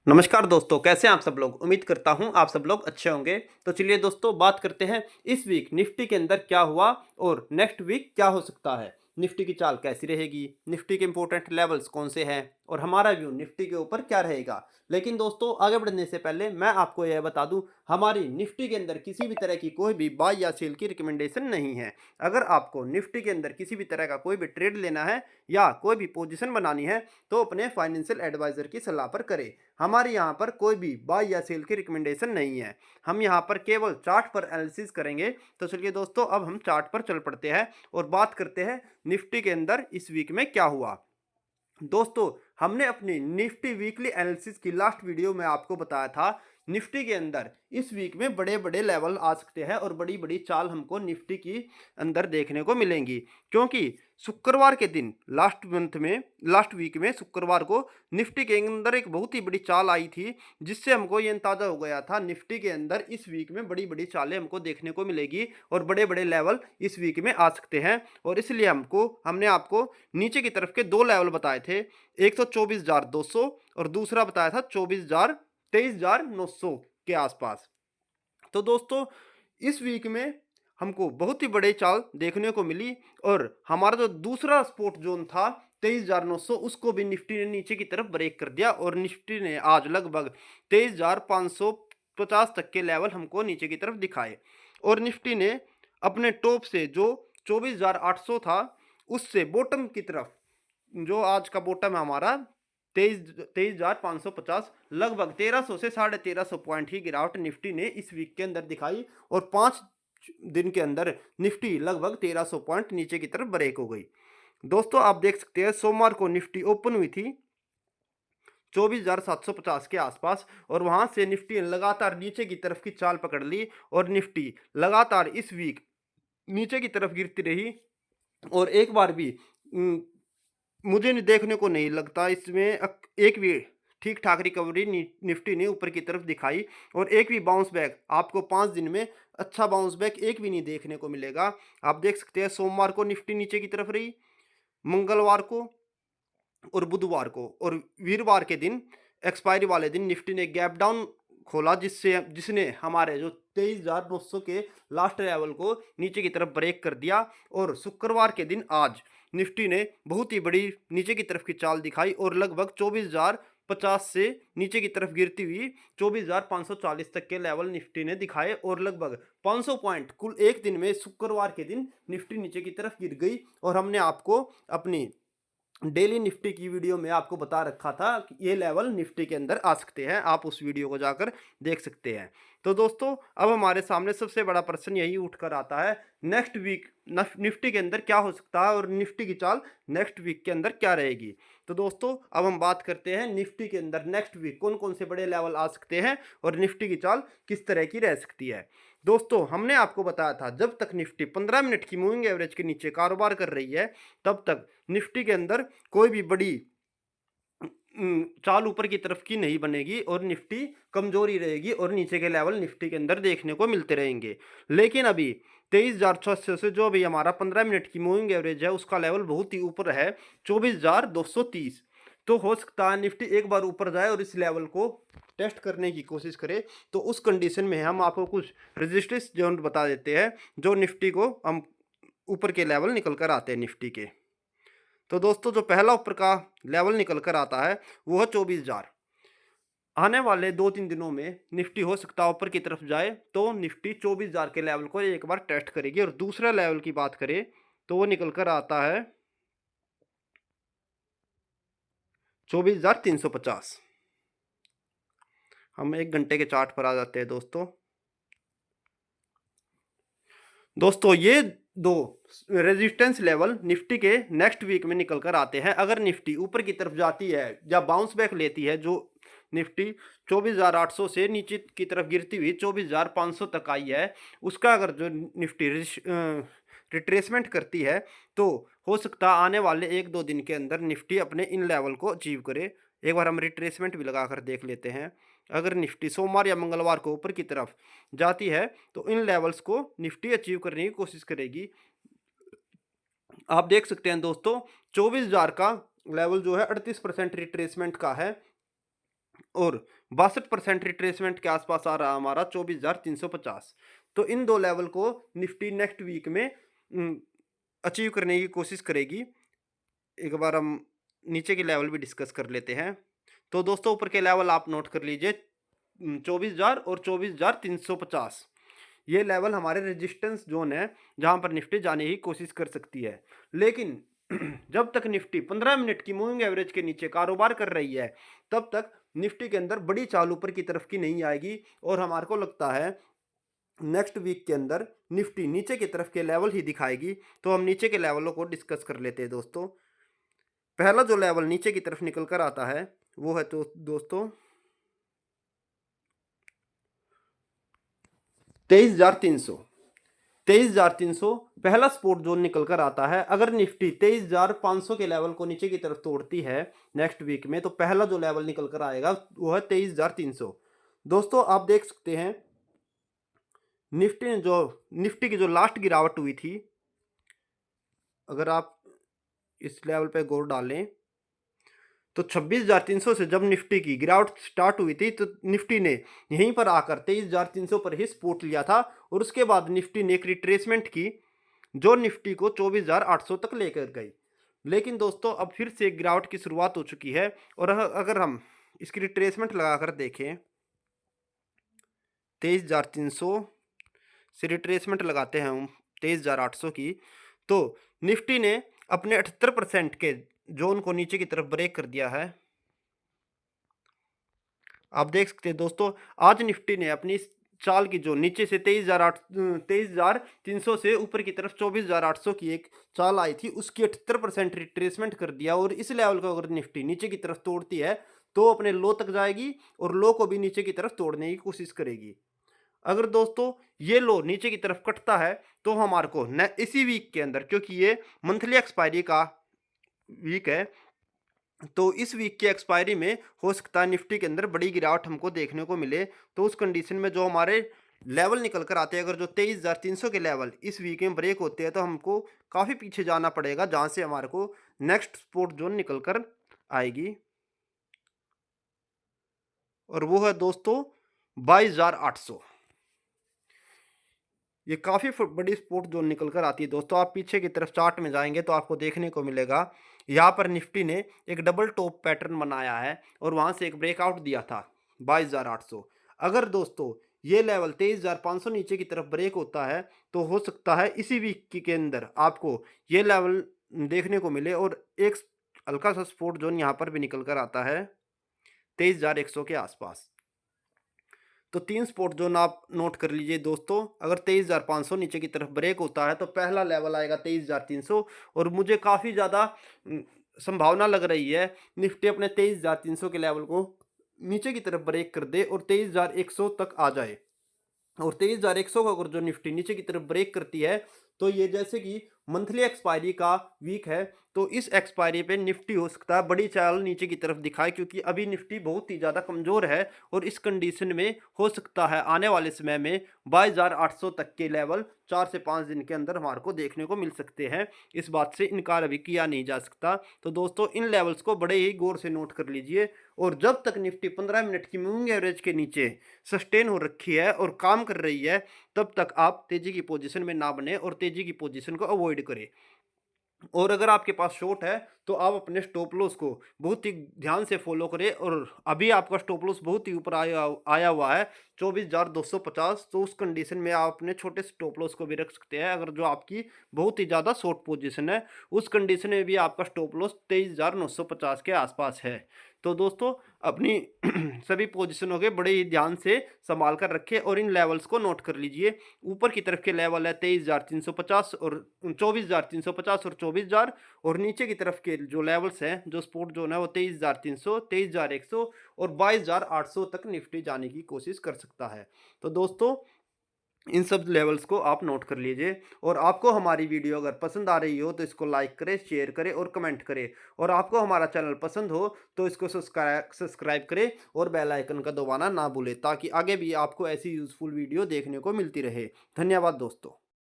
नमस्कार दोस्तों, कैसे हैं आप सब लोग। उम्मीद करता हूं आप सब लोग अच्छे होंगे। तो चलिए दोस्तों, बात करते हैं इस वीक निफ्टी के अंदर क्या हुआ और नेक्स्ट वीक क्या हो सकता है। निफ्टी की चाल कैसी रहेगी, निफ्टी के इंपॉर्टेंट लेवल्स कौन से हैं और हमारा व्यू निफ्टी के ऊपर क्या रहेगा। लेकिन दोस्तों, आगे बढ़ने से पहले मैं आपको यह बता दूं, हमारी निफ्टी के अंदर किसी भी तरह की कोई भी बाय या सेल की रिकमेंडेशन नहीं है। अगर आपको निफ्टी के अंदर किसी भी तरह का कोई भी ट्रेड लेना है या कोई भी पोजीशन बनानी है तो अपने फाइनेंशियल एडवाइजर की सलाह पर करें। हमारे यहाँ पर कोई भी बाय या सेल की रिकमेंडेशन नहीं है। हम यहाँ पर केवल चार्ट पर एनालिसिस करेंगे। तो चलिए दोस्तों, अब हम चार्ट पर चल पड़ते हैं और बात करते हैं निफ्टी के अंदर इस वीक में क्या हुआ। दोस्तों, हमने अपनी निफ्टी वीकली एनालिसिस की लास्ट वीडियो में आपको बताया था निफ्टी के अंदर इस वीक में बड़े बड़े लेवल आ सकते हैं और बड़ी बड़ी चाल हमको निफ्टी की अंदर देखने को मिलेंगी, क्योंकि शुक्रवार के दिन लास्ट वीक में शुक्रवार को निफ्टी के अंदर एक बहुत ही बड़ी चाल आई थी, जिससे हमको ये अंदाजा हो गया था निफ्टी के अंदर इस वीक में बड़ी बड़ी चालें हमको देखने को मिलेगी और बड़े बड़े लेवल इस वीक में आ सकते हैं। और इसलिए हमने आपको नीचे की तरफ के दो लेवल बताए थे, एक तो 24,200 और दूसरा बताया था 23,900 के आसपास। तो दोस्तों, इस वीक में हमको बहुत ही बड़े चाल देखने को मिली और हमारा जो दूसरा सपोर्ट जोन था 23,900, उसको भी निफ्टी ने नीचे की तरफ ब्रेक कर दिया और निफ्टी ने आज लगभग 23,550 तक के लेवल हमको नीचे की तरफ दिखाए। और निफ्टी ने अपने टॉप से जो 24,800 था, उससे बॉटम की तरफ, जो आज का बॉटम है हमारा 23,550, लगभग 1300 से 1350 पॉइंट ही गिरावट निफ्टी ने इस वीक के अंदर दिखाई और 5 दिन के अंदर निफ्टी लगभग 1300 पॉइंट नीचे की तरफ ब्रेक हो गई। दोस्तों, आप देख सकते हैं सोमवार को निफ्टी ओपन हुई थी 24,750 के आसपास और वहां से निफ्टी ने लगातार नीचे की तरफ की चाल पकड़ ली और निफ्टी लगातार इस वीक नीचे की तरफ गिरती रही। और एक बार भी मुझे देखने को नहीं लगता इसमें एक भी ठीक ठाक रिकवरी निफ्टी ने ऊपर की तरफ दिखाई और एक भी बाउंस बैक आपको 5 दिन में अच्छा बाउंस बैक एक भी नहीं देखने को मिलेगा। आप देख सकते हैं सोमवार को निफ्टी नीचे की तरफ रही, मंगलवार को और बुधवार को और वीरवार के दिन एक्सपायरी वाले दिन निफ्टी ने गैप डाउन खोला, जिसने हमारे जो 23,900 के लास्ट लेवल को नीचे की तरफ ब्रेक कर दिया। और शुक्रवार के दिन आज निफ्टी ने बहुत ही बड़ी नीचे की तरफ की चाल दिखाई और लगभग 24,050 से नीचे की तरफ गिरती हुई 24,540 तक के लेवल निफ्टी ने दिखाए और लगभग 500 पॉइंट कुल एक दिन में शुक्रवार के दिन निफ्टी नीचे की तरफ गिर गई। और हमने आपको अपनी डेली निफ्टी की वीडियो में आपको बता रखा था कि ये लेवल निफ्टी के अंदर आ सकते हैं, आप उस वीडियो को जाकर देख सकते हैं। तो दोस्तों, अब हमारे सामने सबसे बड़ा प्रश्न यही उठकर आता है, नेक्स्ट वीक निफ्टी के अंदर क्या हो सकता है और निफ्टी की चाल नेक्स्ट वीक के अंदर क्या रहेगी। तो दोस्तों, अब हम बात करते हैं निफ्टी के अंदर नेक्स्ट वीक कौन कौन से बड़े लेवल आ सकते हैं और निफ्टी की चाल किस तरह की रह सकती है। दोस्तों, हमने आपको बताया था जब तक निफ्टी 15 मिनट की मूविंग एवरेज के नीचे कारोबार कर रही है तब तक निफ्टी के अंदर कोई भी बड़ी चाल ऊपर की तरफ की नहीं बनेगी और निफ्टी कमजोरी रहेगी और नीचे के लेवल निफ्टी के अंदर देखने को मिलते रहेंगे। लेकिन अभी 23,600 से जो भी हमारा 15 मिनट की मूविंग एवरेज है उसका लेवल बहुत ही ऊपर है 24,230। तो हो सकता है निफ्टी एक बार ऊपर जाए और इस लेवल को टेस्ट करने की कोशिश करे। तो उस कंडीशन में हम आपको कुछ रेजिस्टेंस जोन बता देते हैं जो निफ्टी को हम ऊपर के लेवल निकल कर आते हैं निफ्टी के। तो दोस्तों, जो पहला ऊपर का लेवल निकल कर आता है वो है 24,000। आने वाले 2-3 दिनों में निफ्टी हो सकता है ऊपर की तरफ जाए, तो निफ्टी 24,000 के लेवल को एक बार टेस्ट करेगी। और दूसरा लेवल की बात करें तो वो निकल कर आता है 24,350। हम 1 घंटे के चार्ट पर आ जाते हैं दोस्तों। ये दो रेजिस्टेंस लेवल निफ्टी के नेक्स्ट वीक में निकल कर आते हैं। अगर निफ्टी ऊपर की तरफ जाती है या बाउंस बैक लेती है, जो निफ्टी 24,800 से नीचे की तरफ गिरती हुई 24,500 तक आई है, उसका अगर जो निफ्टी रिट्रेसमेंट करती है तो हो सकता है आने वाले 1-2 दिन के अंदर निफ्टी अपने इन लेवल को अचीव करे। एक बार हम रिट्रेसमेंट भी लगा कर देख लेते हैं। अगर निफ्टी सोमवार या मंगलवार को ऊपर की तरफ जाती है तो इन लेवल्स को निफ्टी अचीव करने की कोशिश करेगी। आप देख सकते हैं दोस्तों, 24,000 का लेवल जो है 38% रिट्रेसमेंट का है और 62% रिट्रेसमेंट के आसपास आ रहा हमारा 24,350। तो इन दो लेवल को निफ्टी नेक्स्ट वीक में अचीव करने की कोशिश करेगी। एक बार हम नीचे के लेवल भी डिस्कस कर लेते हैं। तो दोस्तों ऊपर के लेवल आप नोट कर लीजिए, 24,000 और 24,350 ये लेवल हमारे रेजिस्टेंस जोन है जहां पर निफ्टी जाने की कोशिश कर सकती है। लेकिन जब तक निफ्टी 15 मिनट की मूविंग एवरेज के नीचे कारोबार कर रही है तब तक निफ्टी के अंदर बड़ी चाल ऊपर की तरफ की नहीं आएगी और हमारे को लगता है नेक्स्ट वीक के अंदर निफ्टी नीचे की तरफ के लेवल ही दिखाएगी। तो हम नीचे के लेवलों को डिस्कस कर लेते हैं दोस्तों। पहला जो लेवल नीचे की तरफ निकल कर आता है वो है तो दोस्तों 23,300। 23,300 पहला सपोर्ट जोन निकल कर आता है। अगर निफ्टी 23,500 के लेवल को नीचे की तरफ तोड़ती है नेक्स्ट वीक में तो पहला जो लेवल निकल कर आएगा वो है 23,300। दोस्तों आप देख सकते हैं निफ्टी की जो लास्ट गिरावट हुई थी, अगर आप इस लेवल पे गौर डालें तो 26,300 से जब निफ्टी की गिरावट स्टार्ट हुई थी तो निफ्टी ने यहीं पर आकर 23,300 पर ही सपोर्ट लिया था और उसके बाद निफ्टी ने एक रिट्रेसमेंट की जो निफ्टी को 24,800 तक लेकर गई। लेकिन दोस्तों अब फिर से गिरावट की शुरुआत हो चुकी है और अगर हम इसकी रिट्रेसमेंट लगाकर देखें 23,300 से रिट्रेसमेंट लगाते हैं हम 23,800 की, तो निफ्टी ने अपने 78% के जोन को नीचे की तरफ ब्रेक कर दिया है। आप देख सकते हैं दोस्तों आज निफ्टी ने अपनी चाल की जो नीचे से 23,300 से ऊपर की तरफ 24,800 की एक चाल आई थी उसकी 78% रिट्रेसमेंट कर दिया और इस लेवल को अगर निफ्टी नीचे की तरफ तोड़ती है तो अपने लो तक जाएगी और लो को भी नीचे की तरफ तोड़ने की कोशिश करेगी। अगर दोस्तों ये लो नीचे की तरफ कटता है तो हमारे को न इसी वीक के अंदर, क्योंकि ये मंथली एक्सपायरी का वीक है, तो इस वीक की एक्सपायरी में हो सकता है निफ्टी के अंदर बड़ी गिरावट हमको देखने को मिले। तो उस कंडीशन में जो हमारे लेवल निकल कर आते हैं, अगर जो 23,300 के लेवल इस वीक में ब्रेक होते हैं तो हमको काफ़ी पीछे जाना पड़ेगा जहां से हमारे को नेक्स्ट सपोर्ट जोन निकल कर आएगी और वो है दोस्तों 22,800। ये काफ़ी बड़ी सपोर्ट जोन निकल कर आती है दोस्तों। आप पीछे की तरफ चार्ट में जाएंगे तो आपको देखने को मिलेगा यहाँ पर निफ्टी ने एक डबल टॉप पैटर्न बनाया है और वहाँ से एक ब्रेकआउट दिया था 22,800। अगर दोस्तों ये लेवल 23,500 नीचे की तरफ ब्रेक होता है तो हो सकता है इसी वीक के अंदर आपको ये लेवल देखने को मिले और एक हल्का सा सपोर्ट जोन यहाँ पर भी निकल कर आता है 23,100 के आसपास। तो 3 स्पॉट जोन आप नोट कर लीजिए दोस्तों। अगर 23,500 नीचे की तरफ ब्रेक होता है तो पहला लेवल आएगा 23,300 और मुझे काफ़ी ज़्यादा संभावना लग रही है निफ्टी अपने 23,300 के लेवल को नीचे की तरफ ब्रेक कर दे और 23,100 तक आ जाए। और 23,100 को अगर जो निफ्टी नीचे की तरफ ब्रेक करती है तो ये जैसे कि मंथली एक्सपायरी का वीक है तो इस एक्सपायरी पे निफ्टी हो सकता है बड़ी चाल नीचे की तरफ दिखाए, क्योंकि अभी निफ्टी बहुत ही ज़्यादा कमज़ोर है और इस कंडीशन में हो सकता है आने वाले समय में 22,800 तक के लेवल 4 से 5 दिन के अंदर हमारे को देखने को मिल सकते हैं। इस बात से इनकार अभी किया नहीं जा सकता। तो दोस्तों इन लेवल्स को बड़े ही गौर से नोट कर लीजिए और जब तक निफ्टी 15 मिनट की मूविंग एवरेज के नीचे सस्टेन हो रखी है और काम कर रही है तब तक आप तेजी की पोजीशन में ना बने और तेजी की पोजीशन को अवॉइड करें। और अगर आपके पास शॉर्ट है तो आप अपने स्टॉप लॉस को बहुत ही ध्यान से फॉलो करें और अभी आपका स्टॉप लॉस बहुत ही ऊपर आया हुआ है 24,250। तो उस कंडीशन में आप अपने छोटे स्टॉप लॉस को भी रख सकते हैं। अगर जो आपकी बहुत ही ज़्यादा शॉर्ट पोजीशन है उस कंडीशन में भी आपका स्टॉप लॉस 23,950 के आसपास है। तो दोस्तों अपनी सभी पोजीशनों के बड़े ही ध्यान से संभाल कर रखें और इन लेवल्स को नोट कर लीजिए। ऊपर की तरफ के लेवल है 23,350 और 24,350 और 24,000 और नीचे की तरफ के जो लेवल्स हैं जो सपोर्ट जोन है वो 23,300, 23,100 और 22,800 तक निफ्टी जाने की कोशिश कर सकता है। तो दोस्तों इन सब लेवल्स को आप नोट कर लीजिए और आपको हमारी वीडियो अगर पसंद आ रही हो तो इसको लाइक करें, शेयर करें और कमेंट करें और आपको हमारा चैनल पसंद हो तो इसको सब्सक्राइब करें और बेल आइकन का दबाना ना भूलें ताकि आगे भी आपको ऐसी यूज़फुल वीडियो देखने को मिलती रहे। धन्यवाद दोस्तों।